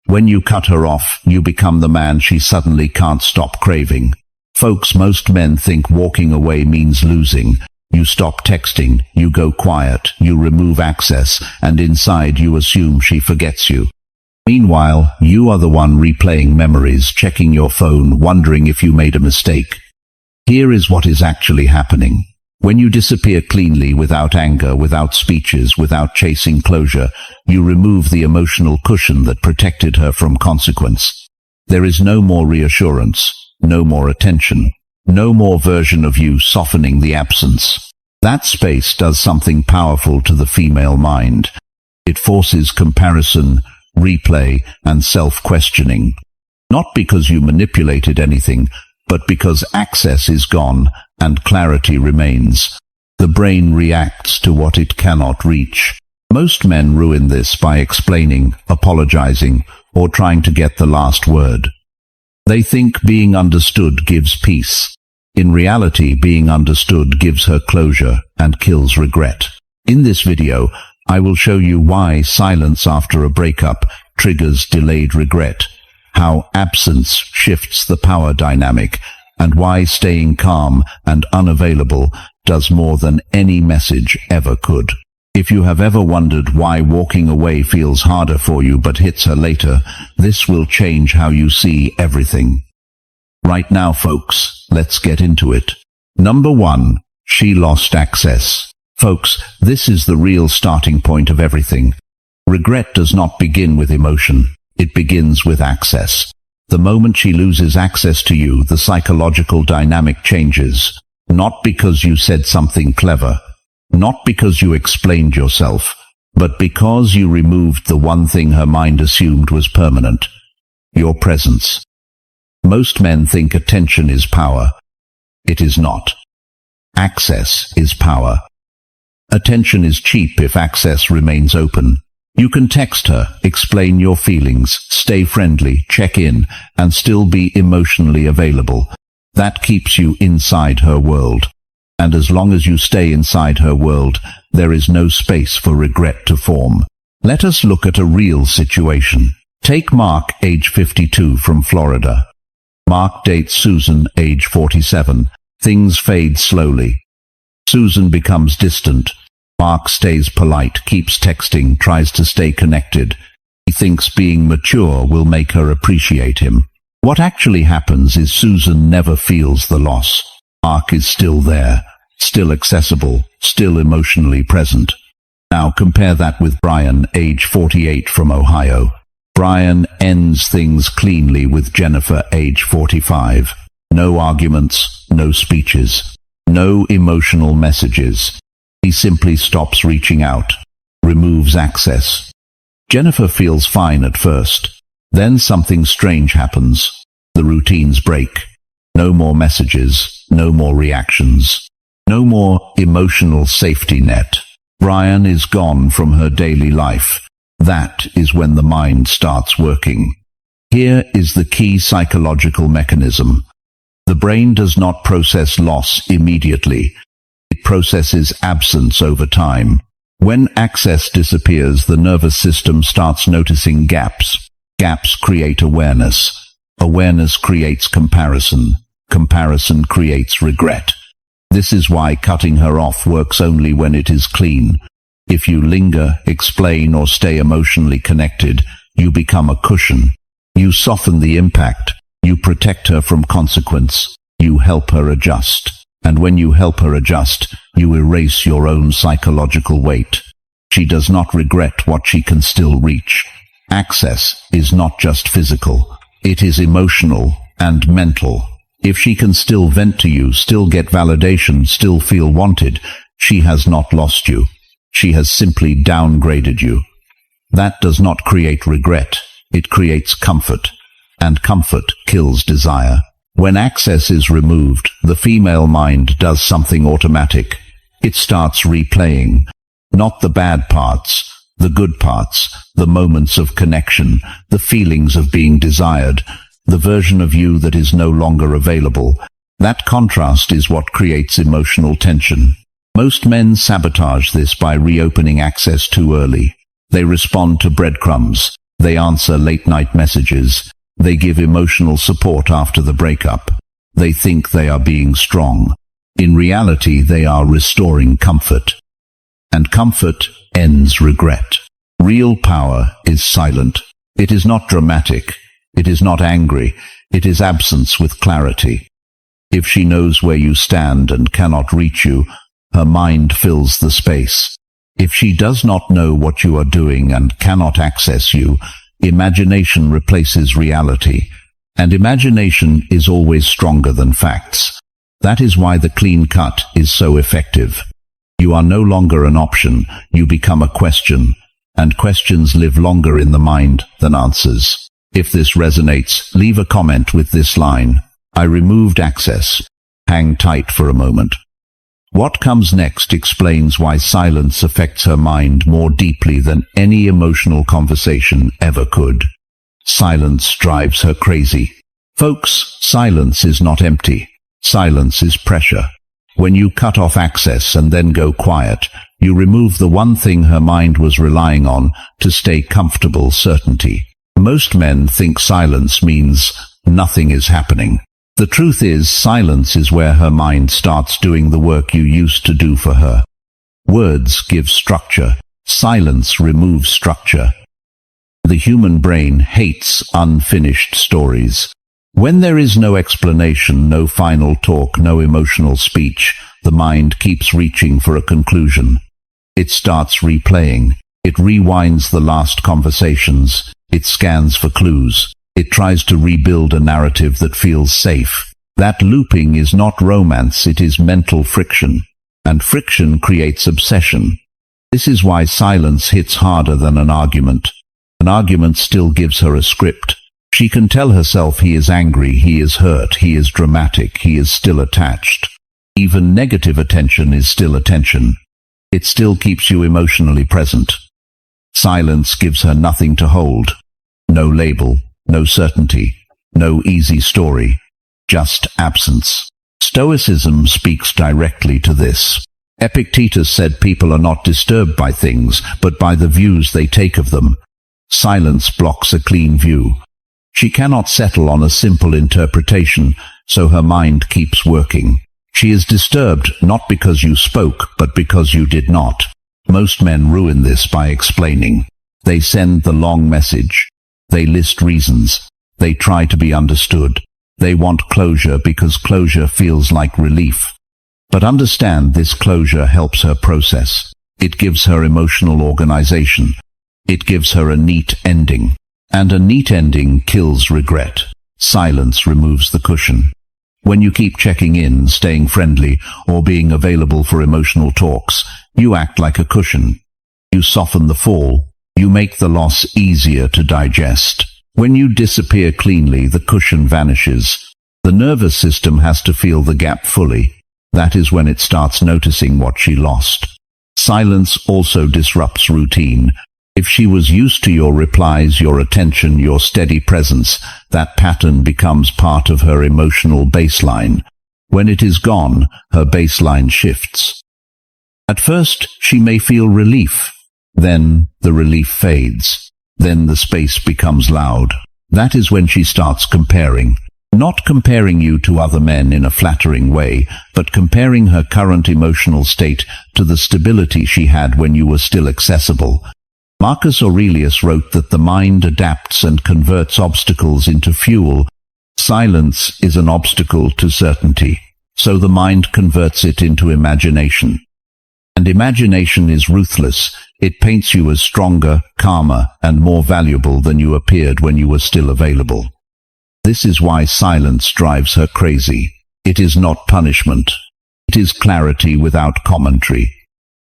When you cut her off, you become the man she suddenly can't stop craving. Folks, most men think walking away means losing. You stop texting, you go quiet, you remove access, and inside you assume she forgets you. Meanwhile, you are the one replaying memories, checking your phone, wondering if you made a mistake. Here is what is actually happening. When you disappear cleanly, without anger, without speeches, without chasing closure, you remove the emotional cushion that protected her from consequence. There is no more reassurance, no more attention, no more version of you softening the absence. That space does something powerful to the female mind. It forces comparison, replay, and self-questioning. Not because you manipulated anything, but because access is gone and clarity remains. The brain reacts to what it cannot reach. Most men ruin this by explaining, apologizing, or trying to get the last word. They think being understood gives peace. In reality, being understood gives her closure and kills regret. In this video, I will show you why silence after a breakup triggers delayed regret, how absence shifts the power dynamic, and why staying calm and unavailable does more than any message ever could. If you have ever wondered why walking away feels harder for you but hits her later, this will change how you see everything. Right now, folks, let's get into it. Number 1. She lost access. Folks, this is the real starting point of everything. Regret does not begin with emotion. It begins with access. The moment she loses access to you, the psychological dynamic changes. Not because you said something clever, not because you explained yourself, but because you removed the one thing her mind assumed was permanent: your presence. Most men think attention is power. It is not. Access is power. Attention is cheap if access remains open. You can text her, explain your feelings, stay friendly, check in, and still be emotionally available. That keeps you inside her world. And as long as you stay inside her world, there is no space for regret to form. Let us look at a real situation. Take Mark, age 52, from Florida. Mark dates Susan, age 47. Things fade slowly. Susan becomes distant. Mark stays polite, keeps texting, tries to stay connected. He thinks being mature will make her appreciate him. What actually happens is Susan never feels the loss. Mark is still there, still accessible, still emotionally present. Now compare that with Brian, age 48, from Ohio. Brian ends things cleanly with Jennifer, age 45. No arguments, no speeches, no emotional messages. He simply stops reaching out, removes access. Jennifer feels fine at first. Then something strange happens. The routines break. No more messages, no more reactions, no more emotional safety net. Brian is gone from her daily life. That is when the mind starts working. Here is the key psychological mechanism. The brain does not process loss immediately. It processes absence over time. When access disappears, the nervous system starts noticing gaps. Gaps create awareness. Awareness creates comparison. Comparison creates regret. This is why cutting her off works only when it is clean. If you linger, explain, or stay emotionally connected, you become a cushion. You soften the impact. You protect her from consequence. You help her adjust. And when you help her adjust, you erase your own psychological weight. She does not regret what she can still reach. Access is not just physical. It is emotional and mental. If she can still vent to you, still get validation, still feel wanted, she has not lost you. She has simply downgraded you. That does not create regret. It creates comfort. And comfort kills desire. When access is removed, the female mind does something automatic. It starts replaying. Not the bad parts, the good parts, the moments of connection, the feelings of being desired, the version of you that is no longer available. That contrast is what creates emotional tension. Most men sabotage this by reopening access too early. They respond to breadcrumbs. They answer late-night messages. They give emotional support after the breakup. They think they are being strong. In reality, they are restoring comfort. And comfort ends regret. Real power is silent. It is not dramatic. It is not angry. It is absence with clarity. If she knows where you stand and cannot reach you, her mind fills the space. If she does not know what you are doing and cannot access you, imagination replaces reality. And imagination is always stronger than facts. That is why the clean cut is so effective. You are no longer an option, you become a question, and questions live longer in the mind than answers. If this resonates, leave a comment with this line: I removed access. Hang tight for a moment. What comes next explains why silence affects her mind more deeply than any emotional conversation ever could. Silence drives her crazy. Folks, silence is not empty. Silence is pressure. When you cut off access and then go quiet, you remove the one thing her mind was relying on to stay comfortable: certainty. Most men think silence means nothing is happening. The truth is, silence is where her mind starts doing the work you used to do for her. Words give structure. Silence removes structure. The human brain hates unfinished stories. When there is no explanation, no final talk, no emotional speech, the mind keeps reaching for a conclusion. It starts replaying. It rewinds the last conversations. It scans for clues. It tries to rebuild a narrative that feels safe. That looping is not romance, it is mental friction. And friction creates obsession. This is why silence hits harder than an argument. An argument still gives her a script. She can tell herself he is angry, he is hurt, he is dramatic, he is still attached. Even negative attention is still attention. It still keeps you emotionally present. Silence gives her nothing to hold. No label. No certainty, no easy story, just absence. Stoicism speaks directly to this. Epictetus said people are not disturbed by things, but by the views they take of them. Silence blocks a clean view. She cannot settle on a simple interpretation, so her mind keeps working. She is disturbed not because you spoke, but because you did not. Most men ruin this by explaining. They send the long message. They list reasons. They try to be understood. They want closure because closure feels like relief. But understand, this closure helps her process. It gives her emotional organization. It gives her a neat ending. And a neat ending kills regret. Silence removes the cushion. When you keep checking in, staying friendly, or being available for emotional talks, you act like a cushion. You soften the fall. You make the loss easier to digest. When you disappear cleanly, the cushion vanishes. The nervous system has to feel the gap fully. That is when it starts noticing what she lost. Silence also disrupts routine. If she was used to your replies, your attention, your steady presence, that pattern becomes part of her emotional baseline. When it is gone, her baseline shifts. At first, she may feel relief. Then the relief fades. Then the space becomes loud. That is when she starts comparing. Not comparing you to other men in a flattering way, but comparing her current emotional state to the stability she had when you were still accessible. Marcus Aurelius wrote that the mind adapts and converts obstacles into fuel. Silence is an obstacle to certainty, so the mind converts it into imagination. And imagination is ruthless. It paints you as stronger, calmer, and more valuable than you appeared when you were still available. This is why silence drives her crazy. It is not punishment. It is clarity without commentary.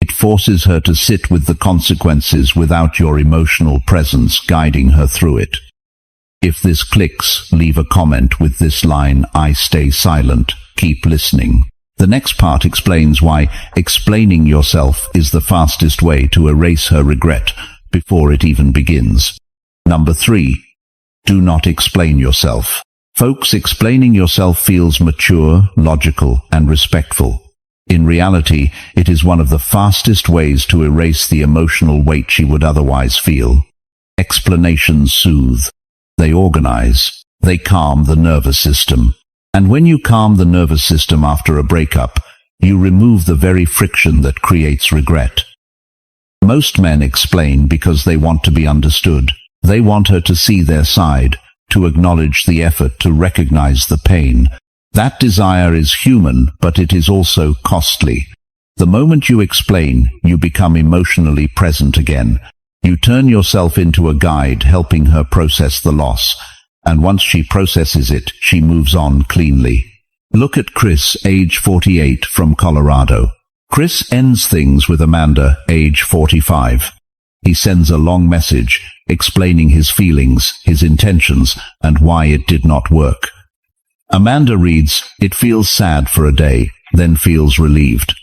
It forces her to sit with the consequences without your emotional presence guiding her through it. If this clicks, leave a comment with this line: I stay silent. Keep listening. The next part explains why explaining yourself is the fastest way to erase her regret before it even begins. Number 3. Do not explain yourself. Folks, explaining yourself feels mature, logical, and respectful. In reality, it is one of the fastest ways to erase the emotional weight she would otherwise feel. Explanations soothe. They organize. They calm the nervous system. And when you calm the nervous system after a breakup, you remove the very friction that creates regret. Most men explain because they want to be understood. They want her to see their side, to acknowledge the effort, to recognize the pain. That desire is human, but it is also costly. The moment you explain, you become emotionally present again. You turn yourself into a guide, helping her process the loss. And once she processes it, she moves on cleanly. Look at Chris, age 48, from Colorado. Chris ends things with Amanda, age 45. He sends a long message, explaining his feelings, his intentions, and why it did not work. Amanda reads, "It feels sad for a day, then feels relieved."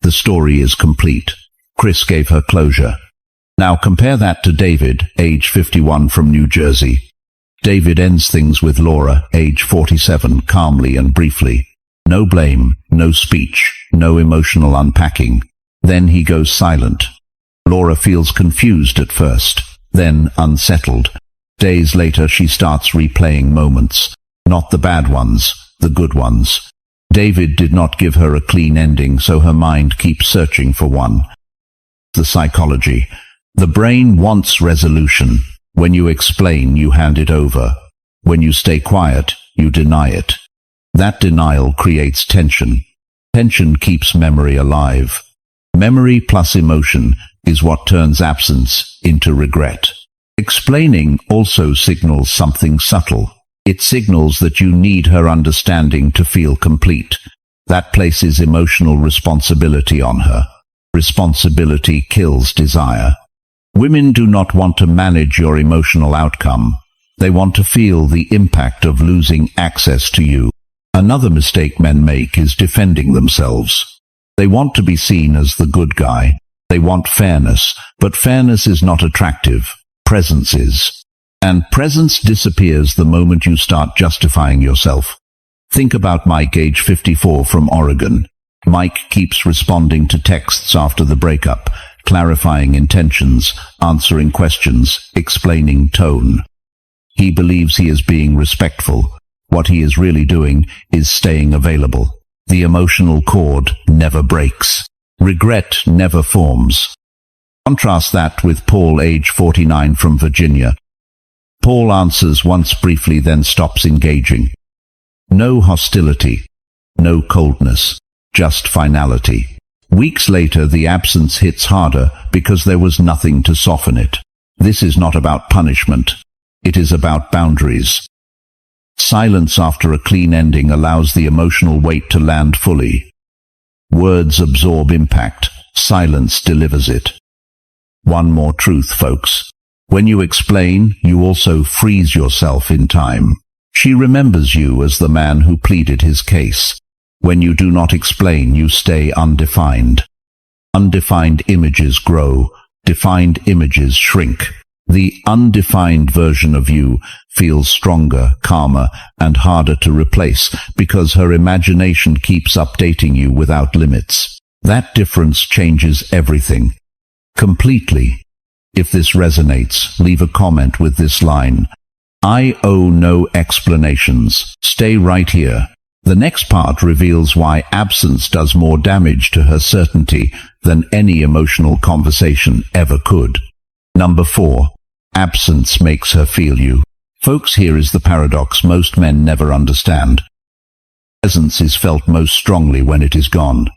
The story is complete. Chris gave her closure. Now compare that to David, age 51, from New Jersey. David ends things with Laura, age 47, calmly and briefly. No blame, no speech, no emotional unpacking. Then he goes silent. Laura feels confused at first, then unsettled. Days later she starts replaying moments. Not the bad ones, the good ones. David did not give her a clean ending, so her mind keeps searching for one. The psychology. The brain wants resolution. When you explain, you hand it over. When you stay quiet, you deny it. That denial creates tension. Tension keeps memory alive. Memory plus emotion is what turns absence into regret. Explaining also signals something subtle. It signals that you need her understanding to feel complete. That places emotional responsibility on her. Responsibility kills desire. Women do not want to manage your emotional outcome. They want to feel the impact of losing access to you. Another mistake men make is defending themselves. They want to be seen as the good guy. They want fairness, but fairness is not attractive. Presence is. And presence disappears the moment you start justifying yourself. Think about Mike, age 54, from Oregon. Mike keeps responding to texts after the breakup, clarifying intentions, answering questions, explaining tone. He believes he is being respectful. What he is really doing is staying available. The emotional cord never breaks. Regret never forms. Contrast that with Paul, age 49, from Virginia. Paul answers once briefly, then stops engaging. No hostility, no coldness, just finality. Weeks later, the absence hits harder because there was nothing to soften it. This is not about punishment. It is about boundaries. Silence after a clean ending allows the emotional weight to land fully. Words absorb impact. Silence delivers it. One more truth, folks. When you explain, you also freeze yourself in time. She remembers you as the man who pleaded his case. When you do not explain, you stay undefined. Undefined images grow. Defined images shrink. The undefined version of you feels stronger, calmer, and harder to replace because her imagination keeps updating you without limits. That difference changes everything. Completely. If this resonates, leave a comment with this line: "I owe no explanations. Stay right here." The next part reveals why absence does more damage to her certainty than any emotional conversation ever could. Number 4. Absence makes her feel you. Folks, here is the paradox most men never understand. Presence is felt most strongly when it is gone.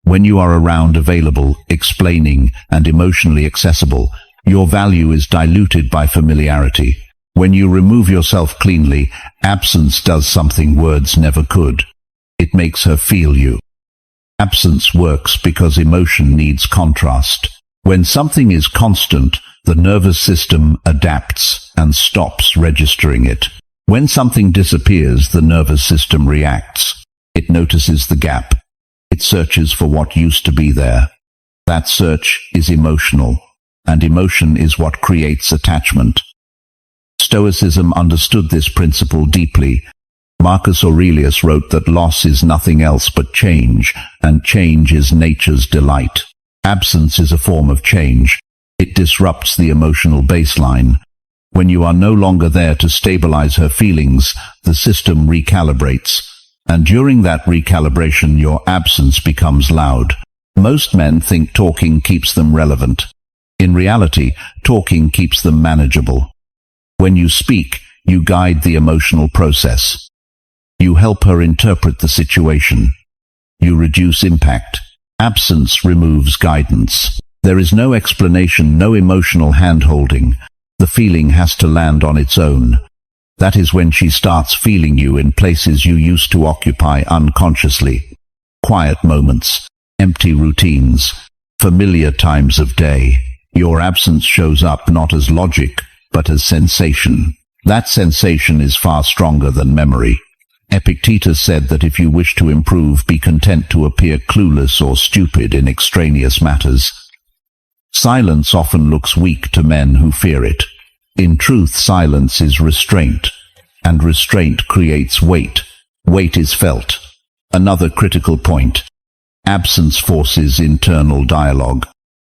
When you are around, available, explaining, and emotionally accessible, your value is diluted by familiarity. When you remove yourself cleanly, absence does something words never could. It makes her feel you. Absence works because emotion needs contrast. When something is constant, the nervous system adapts and stops registering it. When something disappears, the nervous system reacts. It notices the gap. It searches for what used to be there. That search is emotional, and emotion is what creates attachment. Stoicism understood this principle deeply. Marcus Aurelius wrote that loss is nothing else but change, and change is nature's delight. Absence is a form of change. It disrupts the emotional baseline, When you are no longer there to stabilize her feelings, the system recalibrates. And during that recalibration, your absence becomes loud. Most men think talking keeps them relevant. In reality, talking keeps them manageable. When you speak, you guide the emotional process. You help her interpret the situation. You reduce impact. Absence removes guidance. There is no explanation, no emotional hand-holding. The feeling has to land on its own. That is when she starts feeling you in places you used to occupy unconsciously. Quiet moments, empty routines, familiar times of day. Your absence shows up not as logic, but as sensation. That sensation is far stronger than memory. Epictetus said that if you wish to improve, be content to appear clueless or stupid in extraneous matters. Silence often looks weak to men who fear it. In truth, silence is restraint, and restraint creates weight. Weight is felt. Another critical point. Absence forces internal dialogue.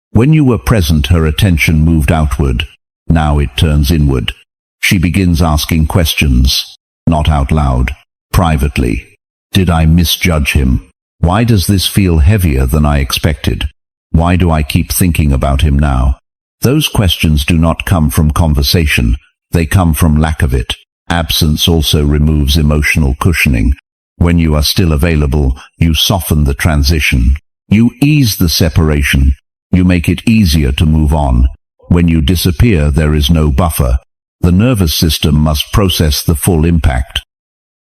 When you were present, her attention moved outward. Now it turns inward. She begins asking questions, not out loud, privately. Did I misjudge him? Why does this feel heavier than I expected? Why do I keep thinking about him now? Those questions do not come from conversation. They come from lack of it. Absence also removes emotional cushioning. When you are still available, you soften the transition. You ease the separation. You make it easier to move on. When you disappear, there is no buffer. The nervous system must process the full impact.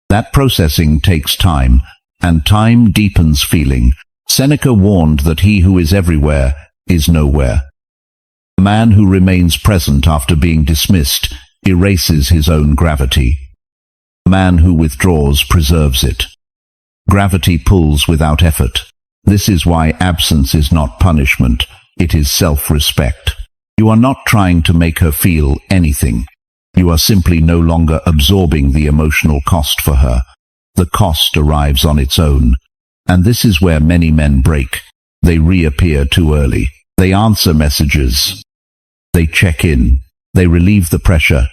That processing takes time, and time deepens feeling. Seneca warned that he who is everywhere is nowhere. A man who remains present after being dismissed erases his own gravity. A man who withdraws preserves it. Gravity pulls without effort. This is why absence is not punishment, it is self-respect. You are not trying to make her feel anything. You are simply no longer absorbing the emotional cost for her. The cost arrives on its own. And this is where many men break. They reappear too early. They answer messages. They check in. They relieve the pressure.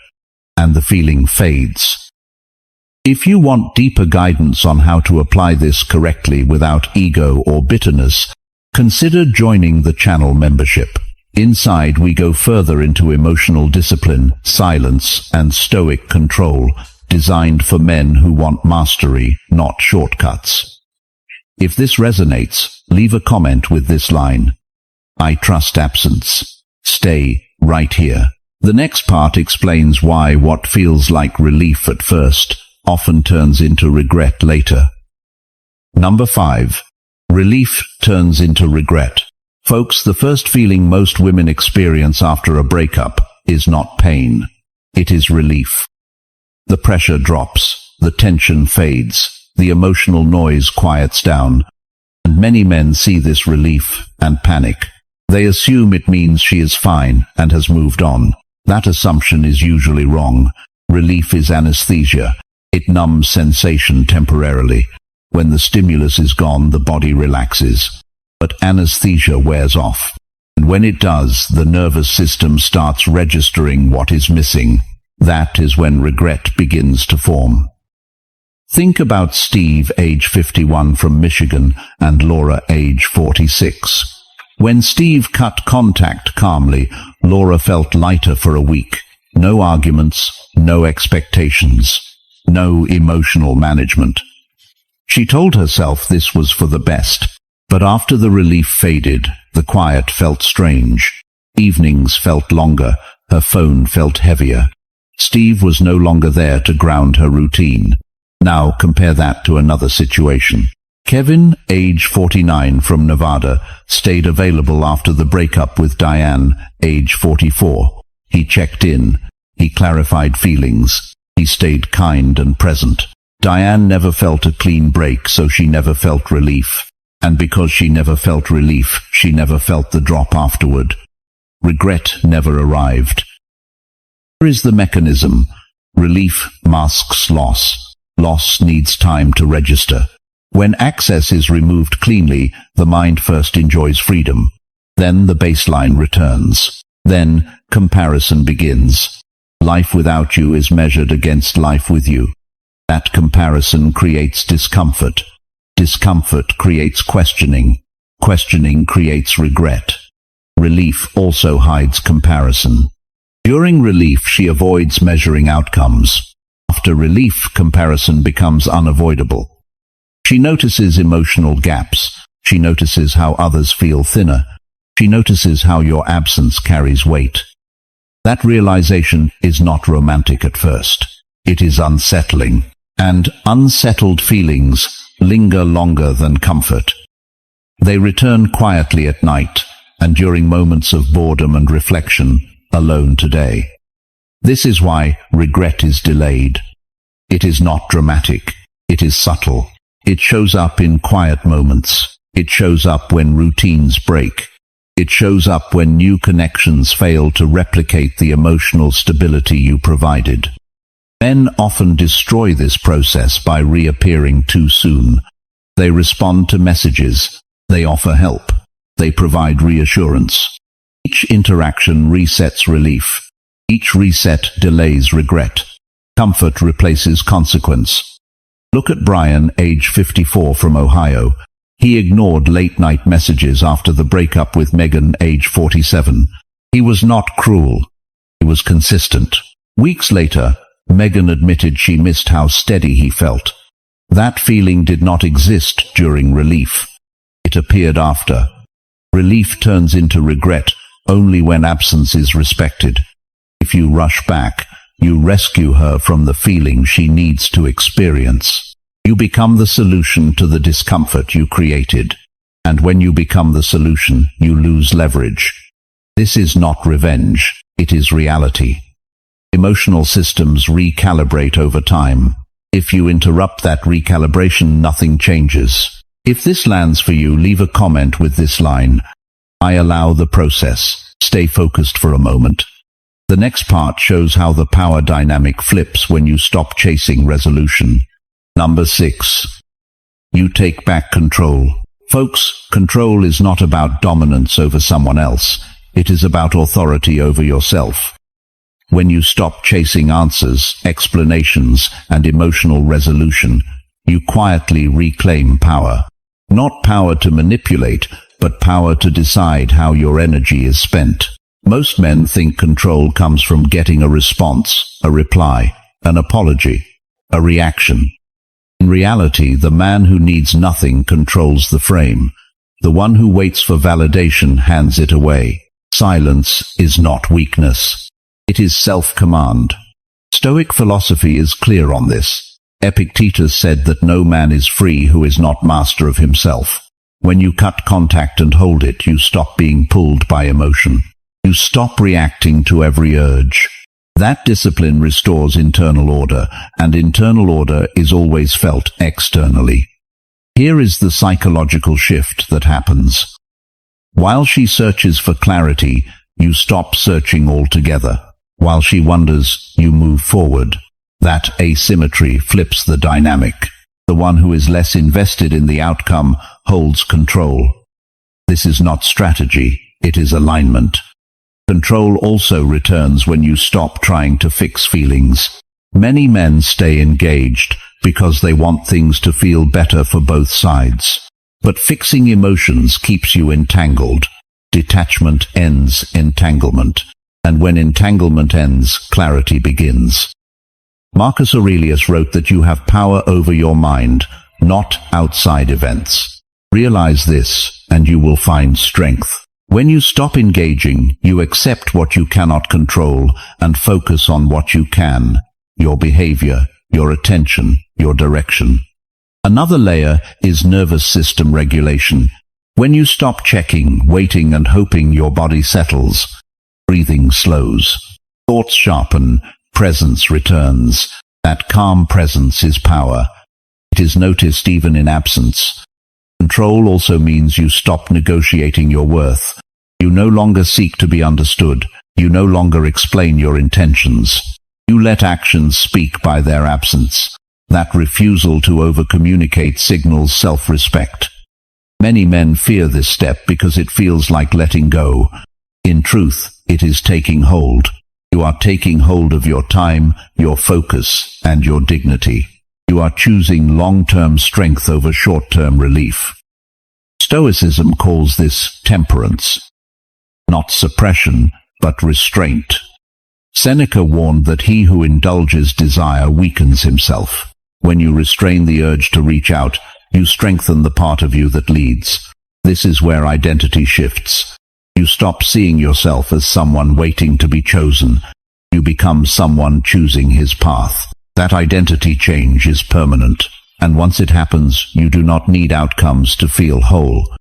And the feeling fades. If you want deeper guidance on how to apply this correctly without ego or bitterness, consider joining the channel membership. Inside, we go further into emotional discipline, silence, and stoic control, designed for men who want mastery, not shortcuts. If this resonates, leave a comment with this line: I trust absence. Stay right here. The next part explains why what feels like relief at first often turns into regret later. Number 5. Relief turns into regret. Folks, the first feeling most women experience after a breakup is not pain. It is relief. The pressure drops, the tension fades, the emotional noise quiets down, and many men see this relief and panic. They assume it means she is fine and has moved on. That assumption is usually wrong. Relief is anesthesia. It numbs sensation temporarily. When the stimulus is gone, the body relaxes. But anesthesia wears off. And when it does, the nervous system starts registering what is missing. That is when regret begins to form. Think about Steve, age 51, from Michigan, and Laura, age 46. When Steve cut contact calmly, Laura felt lighter for a week. No arguments, no expectations, no emotional management. She told herself this was for the best. But after the relief faded, the quiet felt strange. Evenings felt longer, her phone felt heavier. Steve was no longer there to ground her routine. Now compare that to another situation. Kevin, age 49, from Nevada, stayed available after the breakup with Diane, age 44. He checked in. He clarified feelings. He stayed kind and present. Diane never felt a clean break, so she never felt relief. And because she never felt relief, she never felt the drop afterward. Regret never arrived. Here is the mechanism. Relief masks loss. Loss needs time to register. When access is removed cleanly, the mind first enjoys freedom. Then the baseline returns. Then comparison begins. Life without you is measured against life with you. That comparison creates discomfort. Discomfort creates questioning. Questioning creates regret. Relief also hides comparison. During relief, she avoids measuring outcomes. After relief, comparison becomes unavoidable. She notices emotional gaps. She notices how others feel thinner. She notices how your absence carries weight. That realization is not romantic at first. It is unsettling. And unsettled feelings linger longer than comfort. They return quietly at night, and during moments of boredom and reflection, alone today. This is why regret is delayed. It is not dramatic. It is subtle. It shows up in quiet moments. It shows up when routines break. It shows up when new connections fail to replicate the emotional stability you provided. Men often destroy this process by reappearing too soon. They respond to messages. They offer help. They provide reassurance. Each interaction resets relief. Each reset delays regret. Comfort replaces consequence. Look at Brian, age 54, from Ohio. He ignored late-night messages after the breakup with Megan, age 47. He was not cruel. He was consistent. Weeks later, Megan admitted she missed how steady he felt. That feeling did not exist during relief. It appeared after. Relief turns into regret only when absence is respected. If you rush back, you rescue her from the feeling she needs to experience. You become the solution to the discomfort you created. And when you become the solution, you lose leverage. This is not revenge. It is reality. Emotional systems recalibrate over time. If you interrupt that recalibration, nothing changes. If this lands for you, leave a comment with this line: I allow the process. Stay focused for a moment. The next part shows how the power dynamic flips when you stop chasing resolution. Number 6. You take back control. Folks, control is not about dominance over someone else. It is about authority over yourself. When you stop chasing answers, explanations, and emotional resolution, you quietly reclaim power. Not power to manipulate, but power to decide how your energy is spent. Most men think control comes from getting a response, a reply, an apology, a reaction. In reality, the man who needs nothing controls the frame. The one who waits for validation hands it away. Silence is not weakness. It is self-command. Stoic philosophy is clear on this. Epictetus said that no man is free who is not master of himself. When you cut contact and hold it, you stop being pulled by emotion. You stop reacting to every urge. That discipline restores internal order, and internal order is always felt externally. Here is the psychological shift that happens. While she searches for clarity, you stop searching altogether. While she wonders, you move forward. That asymmetry flips the dynamic. The one who is less invested in the outcome holds control. This is not strategy, it is alignment. Control also returns when you stop trying to fix feelings. Many men stay engaged because they want things to feel better for both sides. But fixing emotions keeps you entangled. Detachment ends entanglement. And when entanglement ends, clarity begins. Marcus Aurelius wrote that you have power over your mind, not outside events. Realize this, and you will find strength. When you stop engaging, you accept what you cannot control and focus on what you can: your behavior, your attention, your direction. Another layer is nervous system regulation. When you stop checking, waiting, and hoping, your body settles. Breathing slows. Thoughts sharpen. Presence returns. That calm presence is power. It is noticed even in absence. Control also means you stop negotiating your worth. You no longer seek to be understood. You no longer explain your intentions. You let actions speak by their absence. That refusal to over-communicate signals self-respect. Many men fear this step because it feels like letting go. In truth, it is taking hold. You are taking hold of your time, your focus, and your dignity. You are choosing long-term strength over short-term relief. Stoicism calls this temperance. Not suppression, but restraint. Seneca warned that he who indulges desire weakens himself. When you restrain the urge to reach out, you strengthen the part of you that leads. This is where identity shifts. You stop seeing yourself as someone waiting to be chosen. You become someone choosing his path. That identity change is permanent, and once it happens, you do not need outcomes to feel whole.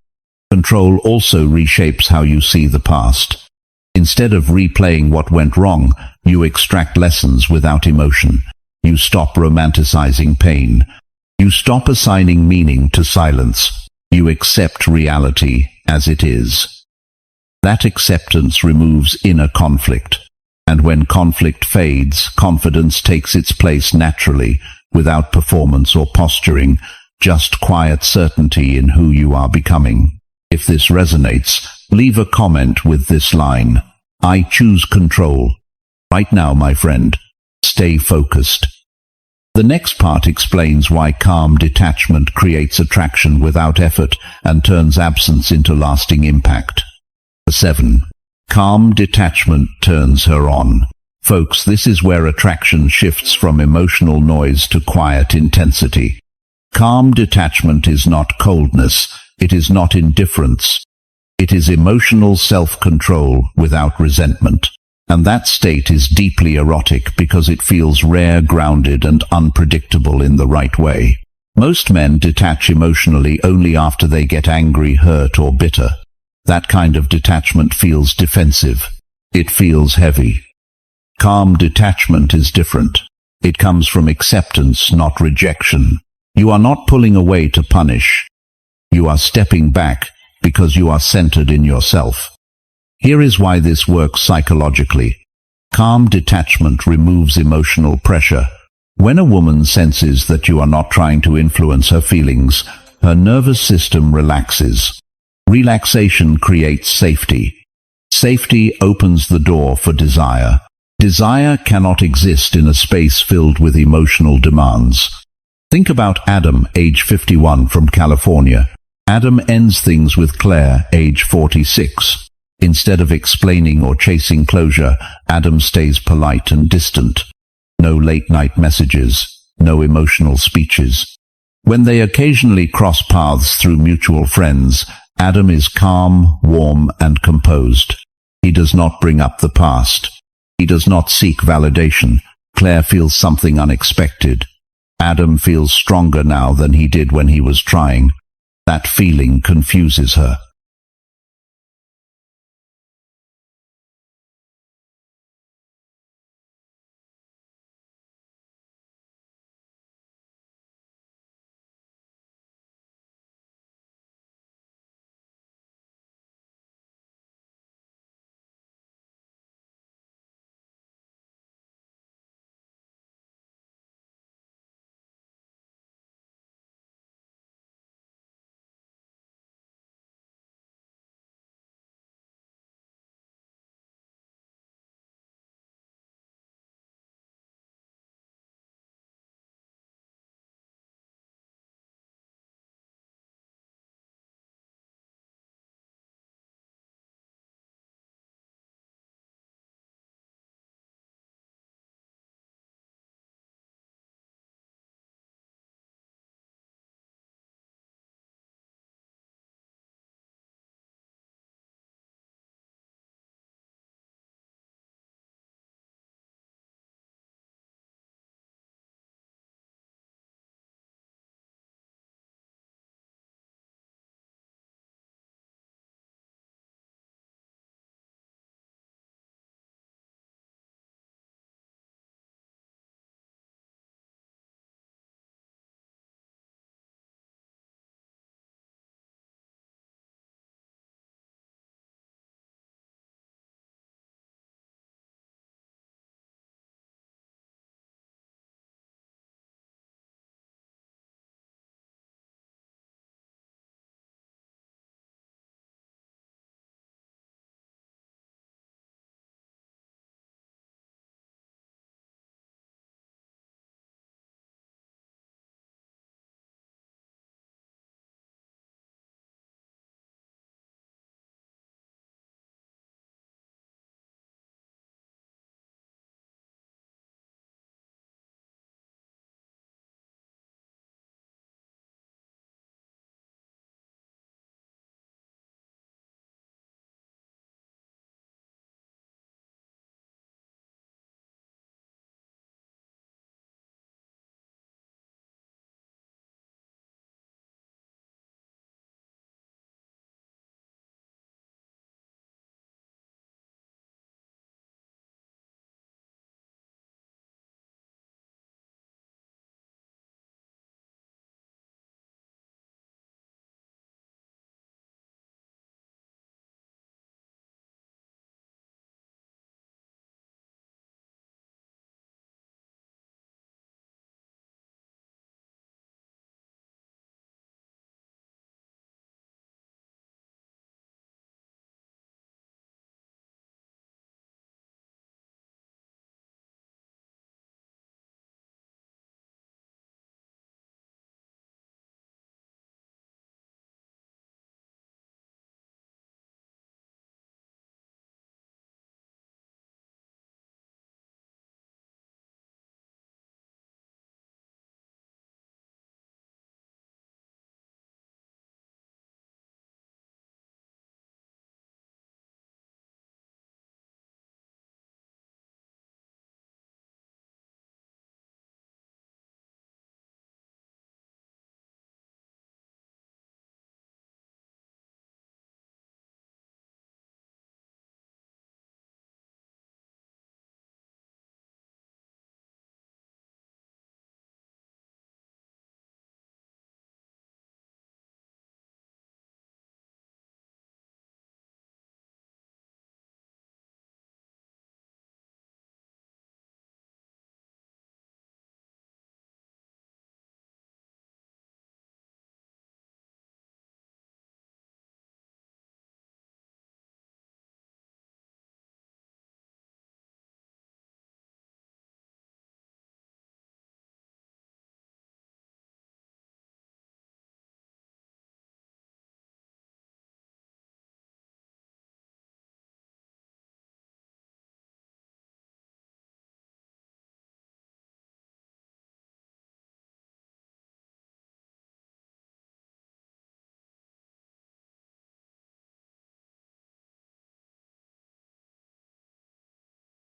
Control also reshapes how you see the past. Instead of replaying what went wrong, you extract lessons without emotion. You stop romanticizing pain. You stop assigning meaning to silence. You accept reality as it is. That acceptance removes inner conflict. And when conflict fades, confidence takes its place naturally, without performance or posturing, just quiet certainty in who you are becoming. If this resonates, leave a comment with this line: I choose control. Right now, my friend. Stay focused. The next part explains why calm detachment creates attraction without effort and turns absence into lasting impact. 7. Calm detachment turns her on. Folks, this is where attraction shifts from emotional noise to quiet intensity. Calm detachment is not coldness. It is not indifference. It is emotional self-control without resentment. And that state is deeply erotic because it feels rare, grounded, and unpredictable in the right way. Most men detach emotionally only after they get angry, hurt, or bitter. That kind of detachment feels defensive. It feels heavy. Calm detachment is different. It comes from acceptance, not rejection. You are not pulling away to punish. You are stepping back because you are centered in yourself. Here is why this works psychologically. Calm detachment removes emotional pressure. When a woman senses that you are not trying to influence her feelings, her nervous system relaxes. Relaxation creates safety. Safety opens the door for desire. Desire cannot exist in a space filled with emotional demands. Think about Adam, age 51, from California. Adam ends things with Claire, age 46. Instead of explaining or chasing closure, Adam stays polite and distant. No late-night messages, no emotional speeches. When they occasionally cross paths through mutual friends, Adam is calm, warm, and composed. He does not bring up the past. He does not seek validation. Claire feels something unexpected. Adam feels stronger now than he did when he was trying. That feeling confuses her.